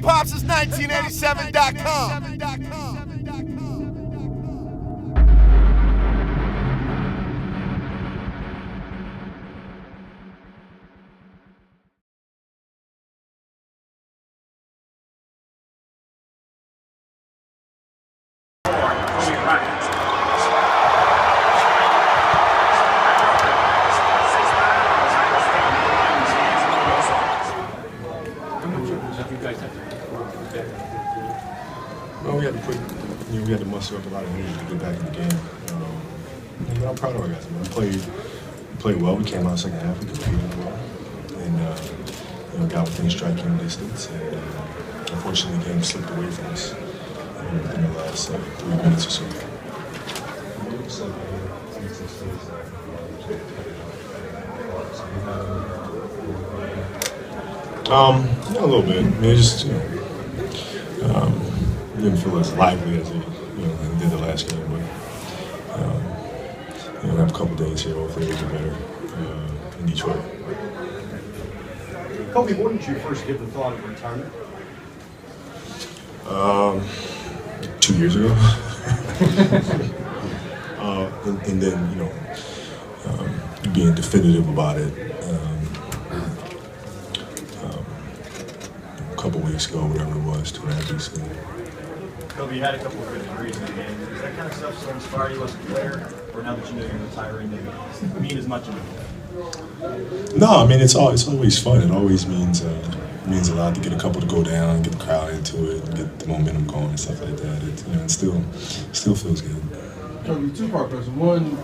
HHH1987.com. Kobe Bryant. Well, we had to muster up a lot of energy to get back in the game. But I'm proud of our guys. We played well. We came out second half. We competed well, and got within striking distance. And unfortunately, the game slipped away from us within the last 3 minutes or so. Yeah, a little bit. I mean, it just didn't feel as lively as it did the last game, but we have a couple days here. Hopefully, we'll get better in Detroit. Kobe, when did you first give the thought of retirement? 2 years ago, and then being definitive about it. A couple weeks ago, whatever it was, 2.5 weeks ago. Kobe, you had a couple of good threes in the game. Does that kind of stuff still inspire you as a player, or now that you know you're retiring, does it mean as much anymore? No, I mean it's always fun. It always means a lot to get a couple to go down, get the crowd into it, and get the momentum going and stuff like that. It still feels good. Kobe, two-part question. One,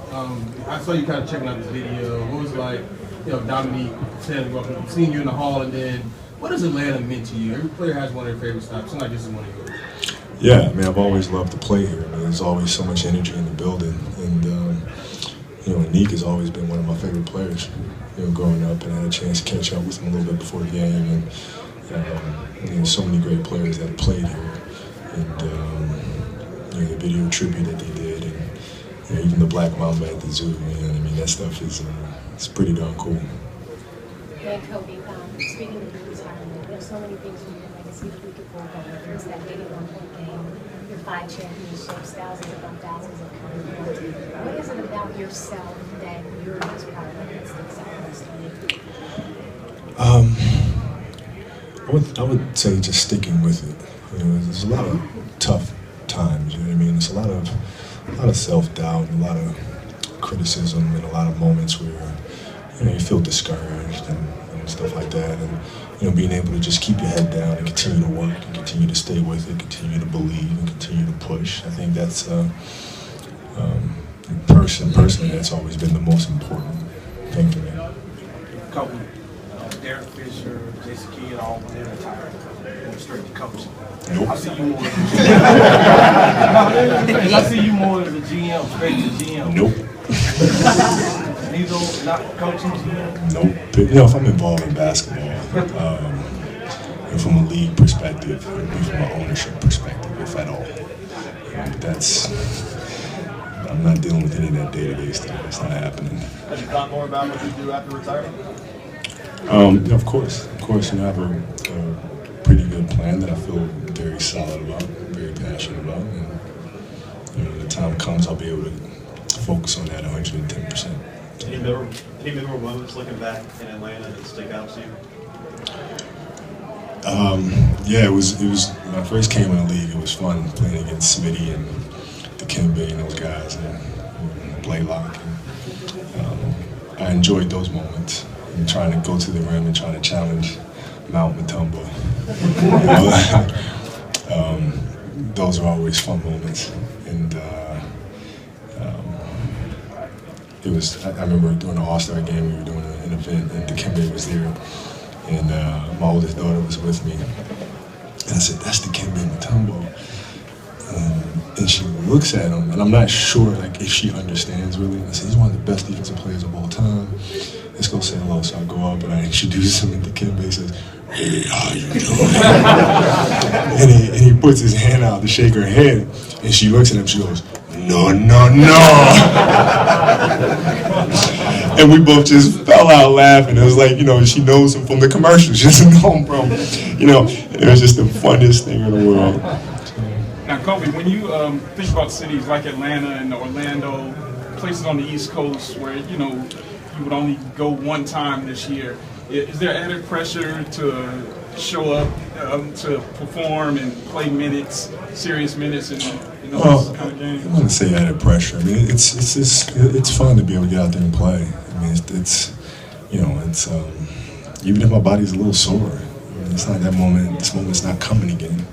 I saw you kind of checking out this video. What was it like, Dominique saying welcome, seeing you in the hall, and then what has Atlanta meant to you? Every player has one of their favorite stops. Seems like this is one of yours. Yeah, I mean, I've always loved to play here. I mean, there's always so much energy in the building, and Nick has always been one of my favorite players. Growing up, and I had a chance to catch up with him a little bit before the game, and so many great players that played here, and the video tribute that they did, and even the Black Mamba at the zoo. Man, I mean, that stuff is it's pretty darn cool. And Kobe, speaking of your retirement, there's so many things from your legacy that we could work on. There's that 81-point game, your 5 championships, thousands upon thousands of career points. What is it about yourself that you're most proud of that sticks out most to you? I would say just sticking with it. There's a lot of tough times. You know what I mean? There's a lot of self-doubt, and a lot of criticism, and a lot of moments where you feel discouraged and stuff like that. And being able to just keep your head down and continue to work and continue to stay with it, continue to believe and continue to push. I think that's personally that's always been the most important thing for me. Kobe, Derek Fisher, Jason Kidd, all when they retired, going straight to coaching. Nope. I see you more as a GM, straight to GM. Nope. Neither, not coaching GM? Nope. If I'm involved in basketball, and from a league perspective, it would be from an ownership perspective, if at all. I'm not dealing with any of that day-to-day stuff. It's not happening. Have you thought more about what you do after retirement? Of course, I have a pretty good plan that I feel very solid about, very passionate about, and when the time comes, I'll be able to focus on that 110%. Any memorable moments looking back in Atlanta that stick out to you? Yeah, it was when I first came in the league. It was fun playing against Smitty and Dikembe and those guys, and Blaylock. I enjoyed those moments, and trying to go to the rim and trying to challenge Mount Mutombo. Those are always fun moments, and it was. I remember during the All-Star game, we were doing an event, and Dikembe was there, and my oldest daughter was with me, and I said, "That's Dikembe Mutombo." And she looks at him, and I'm not sure if she understands really. And I said, "He's one of the best defensive players of all time. Let's go say hello." So I go up and I introduce him, and Dikembe says, "Hey, how you doing?" and he puts his hand out to shake her hand, and she looks at him. She goes, "No, no, no." And we both just fell out laughing. It was like, she knows him from the commercials. She doesn't know him from, it was just the funniest thing in the world. Now, Kobe, when you think about cities like Atlanta and Orlando, places on the East Coast where, you would only go one time this year, is there added pressure to show up, to perform and play minutes, serious minutes, and this kind of games? I wouldn't say added pressure. I mean, it's fun to be able to get out there and play. I mean, it's even if my body's a little sore, it's not that moment. This moment's not coming again.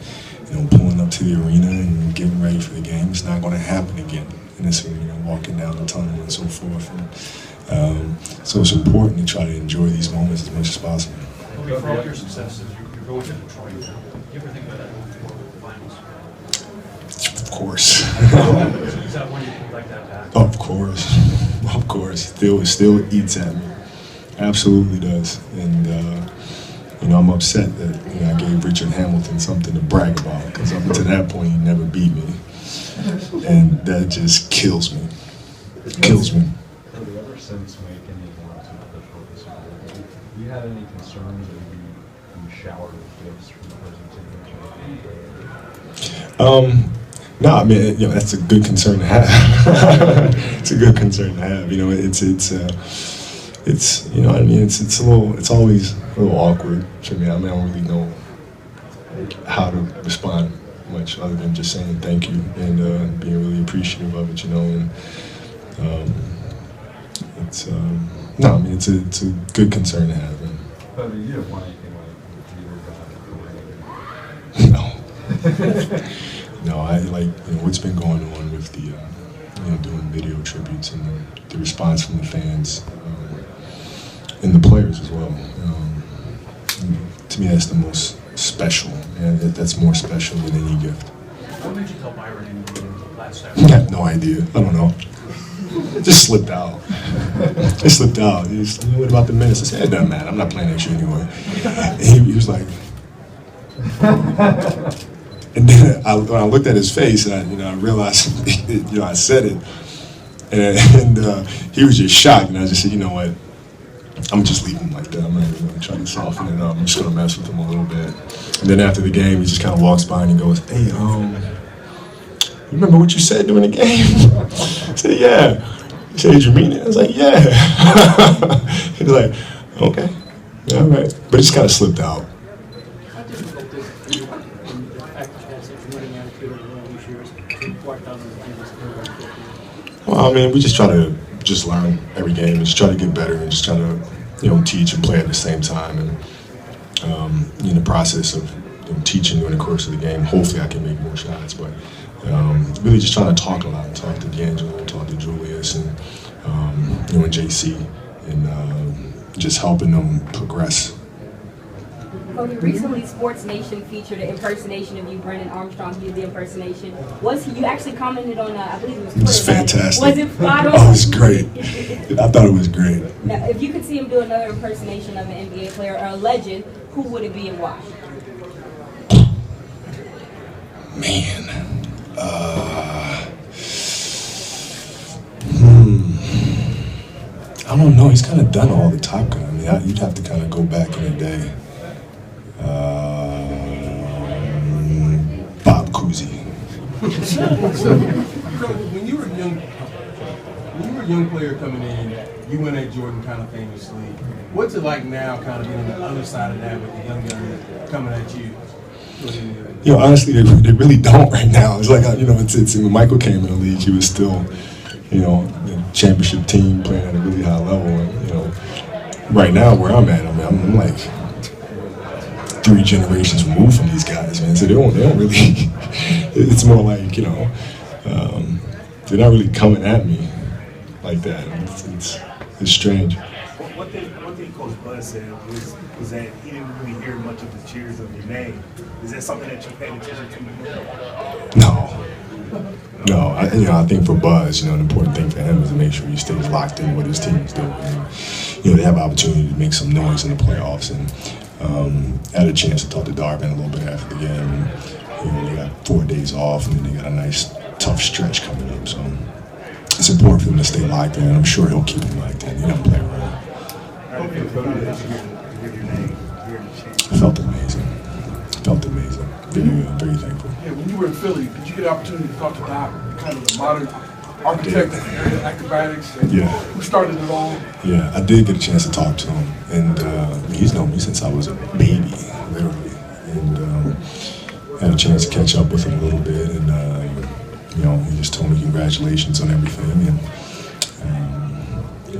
Pulling up to the arena and getting ready for the game, it's not going to happen again in this arena, walking down the tunnel and so forth. And, so it's important to try to enjoy these moments as much as possible. Okay, for all your successes, you're going to Detroit. Do you ever think about that finals? Of course. Is that one you'd like to have back? Of course. Still eats at me. Absolutely does. And I'm upset that I gave Richard Hamilton something to brag about, because up until that point he never beat me, and that just kills me. Kills me. Have you ever since making the announcement of the focus on it, have you had any concerns that you showered with gifts from the person? No, I mean, that's a good concern to have. It's a good concern to have. It's always a little awkward for me. I don't really know how to respond much other than just saying thank you and being really appreciative of it, and it's a good concern to have. But you don't want anything like No. No, I like what's been going on with the doing video tributes and the response from the fans and the players as well. To me, that's the most special, and that's more special than any gift. What made you tell Byron in the last I second? have no idea. I don't know. It just slipped out. It slipped out. What about the minutes? I said, it doesn't matter. I'm not playing that shit anymore. And he was like. And then when I looked at his face, I realized, I said it, and he was just shocked. And I just said, you know what, I'm just leaving him like that. I'm not even going to try to soften it up. I'm just going to mess with him a little bit. And then after the game, he just kind of walks by and he goes, hey, you remember what you said during the game? I said, yeah. He said, did you mean it? I was like, yeah. He was like, okay, all right. But it just kind of slipped out. Well, I mean, we just try to learn every game and just try to get better and just try to, teach and play at the same time. And in the process of teaching during the course of the game, hopefully I can make more shots. But really just trying to talk a lot, talk to D'Angelo, talk to Julius, and and JC, and just helping them progress. Cody, recently Sports Nation featured an impersonation of you, Brennan Armstrong. You did the impersonation. You actually commented on, I believe it was Twitter. It was fantastic. Was it spot on? Oh, it was great. I thought it was great. Now, if you could see him do another impersonation of an NBA player or a legend, who would it be and why? Man. I don't know. He's kind of done all the Top Gun. I mean, you'd have to kind of go back in the day. Bob Cousy. So, when you were a young player coming in, you went at Jordan kind of famously. What's it like now, kind of being on the other side of that with the young guys coming at you? Honestly, they really don't right now. It's like, it's when Michael came in the league, he was still, the championship team playing at a really high level. And, right now, where I'm at, I'm like 3 generations removed from these guys, man. So they don't really. It's more like they're not really coming at me like that. It's strange. One thing Coach Bud said was that he didn't really hear much of the cheers of your name. Is that something that you paid attention to? No. I think for Buzz, the important thing for him is to make sure he stays locked in what his team is doing. And, they have an opportunity to make some noise in the playoffs, and had a chance to talk to Darvin a little bit after the game. And, they got 4 days off, and then they got a nice, tough stretch coming up. So it's important for him to stay locked in, and I'm sure he'll keep him locked in. He doesn't play around. I felt amazing. Very thankful. Yeah, when you were in Philly, did you get the opportunity to talk to Doc, kind of the modern architect of area acrobatics? And who started it all? Yeah, I did get a chance to talk to him, and he's known me since I was a baby, literally. And had a chance to catch up with him a little bit, and he just told me congratulations on everything, and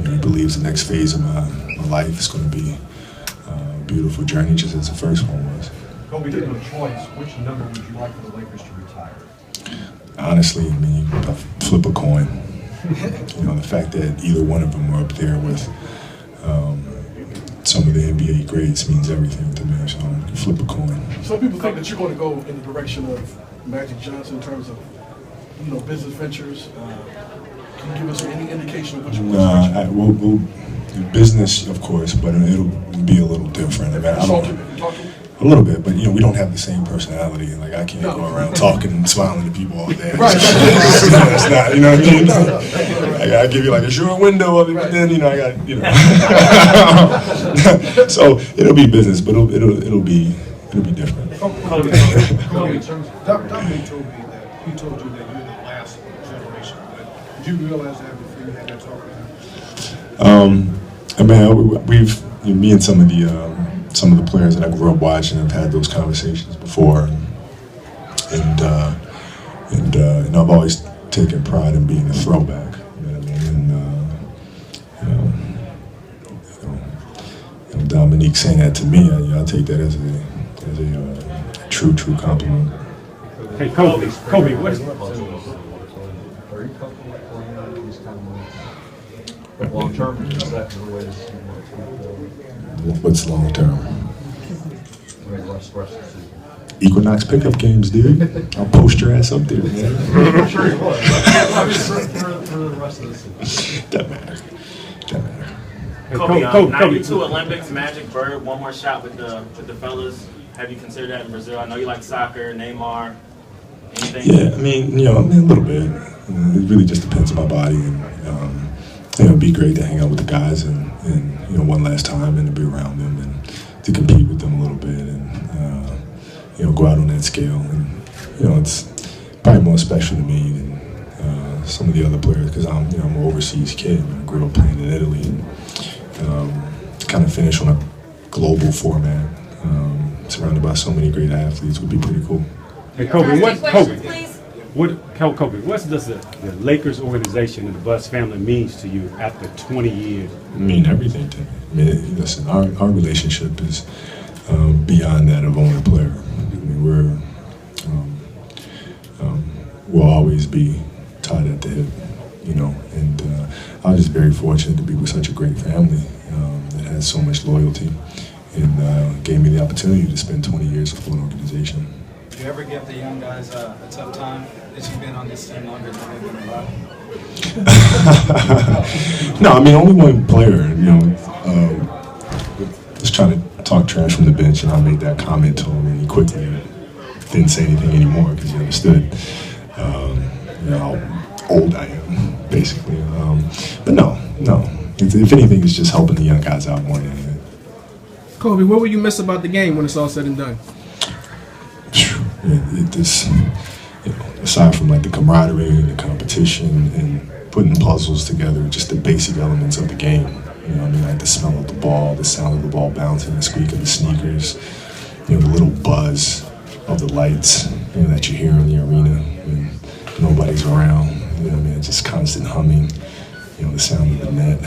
he believes the next phase of my life is going to be a beautiful journey, just as the first one was. Kobe, given a choice, which number would you like for the Lakers to retire? Honestly, I mean, I flip a coin. The fact that either one of them were up there with some of the NBA greats means everything to me, so flip a coin. Some people think that you're going to go in the direction of Magic Johnson in terms of, business ventures. Can you give us any indication of which one? We'll business, of course, but it'll be a little different. I mean, a little bit, but we don't have the same personality. Like I can't go around talking and smiling to people all day. Right. It's not, you know what I mean? No. I gotta give you like a short window of it, but then I got So it'll be business, but it'll be different. Dominic told me that he told you that you're the last generation. But did you realize that before you had that talk with him? Me and some of the players that I grew up watching have had those conversations before, and I've always taken pride in being a throwback. You know what I mean? And Dominique saying that to me, I take that as a true compliment. Hey, Kobe, what is? Are you comfortable playing these kind of moves? Long term, is that the way to see What's long term? rest of the season? Equinox pickup games, dude. I'll post your ass up there, man. I'm sure you will. For the rest of the season. Doesn't matter. Kobe, 92 Olympics, Magic, Bird, one more shot with the fellas. Have you considered that in Brazil? I know you like soccer, Neymar, anything? Yeah, I mean, a little bit. It really just depends on my body, and it'd be great to hang out with the guys and one last time and to be around them and to compete with them a little bit and go out on that scale. And it's probably more special to me than some of the other players because I'm an overseas kid. I grew up playing in Italy, and to kind of finish on a global format, surrounded by so many great athletes, would be pretty cool. Hey, Kobe, what's the Lakers organization and the Buzz family means to you after 20 years? I mean everything to me. I mean, listen, our relationship is beyond that of owner player. I mean, we'll always be tied at the hip, and I was just very fortunate to be with such a great family that has so much loyalty and gave me the opportunity to spend 20 years with one organization. Do you ever give the young guys a tough time that you've been on this team longer than they've been around? No, I mean, only one player, was trying to talk trash from the bench, and I made that comment to him, and he quickly didn't say anything anymore because he understood how old I am, basically. But no. If anything, it's just helping the young guys out more than anything. Kobe, what will you miss about the game when it's all said and done? Aside from like the camaraderie and the competition and putting puzzles together, just the basic elements of the game. Like the smell of the ball, the sound of the ball bouncing, the squeak of the sneakers, the little buzz of the lights, that you hear in the arena when nobody's around. Just constant humming, the sound of the net.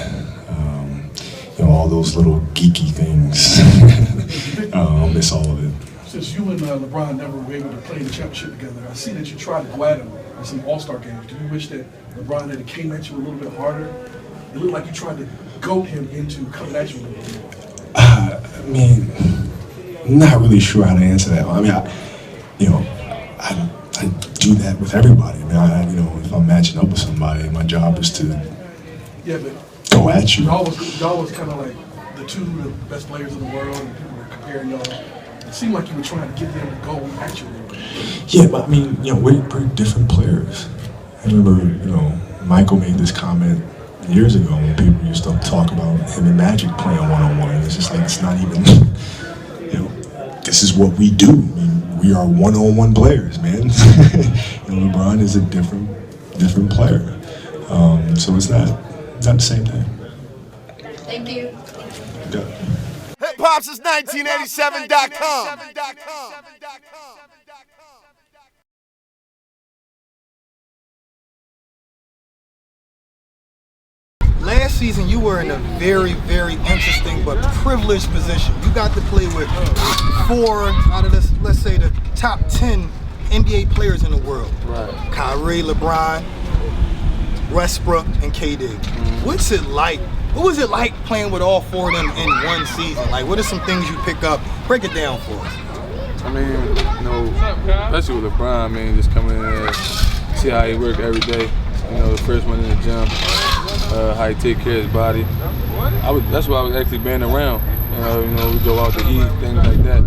All those little geeky things. I'll miss all of it. Since you and LeBron never were able to play the championship together, I see that you tried to go at him in some All-Star games. Do you wish that LeBron had came at you a little bit harder? It looked like you tried to goat him into coming at you a little bit more. I mean, I'm not really sure how to answer that. I mean, I do that with everybody. I mean, if I'm matching up with somebody, my job is to go at you. Y'all was kind of like the two of the best players in the world, and people were comparing y'all. It seemed like you were trying to get them to go at you a little bit. Yeah, but I mean, we're different players. I remember, Michael made this comment years ago when people used to talk about him and Magic playing one-on-one. It's just like, it's not even, you know, this is what we do. I mean, we are one-on-one players, man. LeBron is a different player. So it's not the same thing. Thank you. HipHopsince1987.com. Last season, you were in a very, very interesting but privileged position. You got to play with 4 out of this, let's say, the top 10 NBA players in the world. Right. Kyrie, LeBron, Westbrook, and KD. What's it like? What was it like playing with all 4 of them in one season? Like, what are some things you pick up? Break it down for us. I mean, you know, especially with LeBron, I mean, just coming in there, see how he work every day. You know, the first one in the gym, how he take care of his body. That's why I was actually being around. You know, we go out to eat, things like that.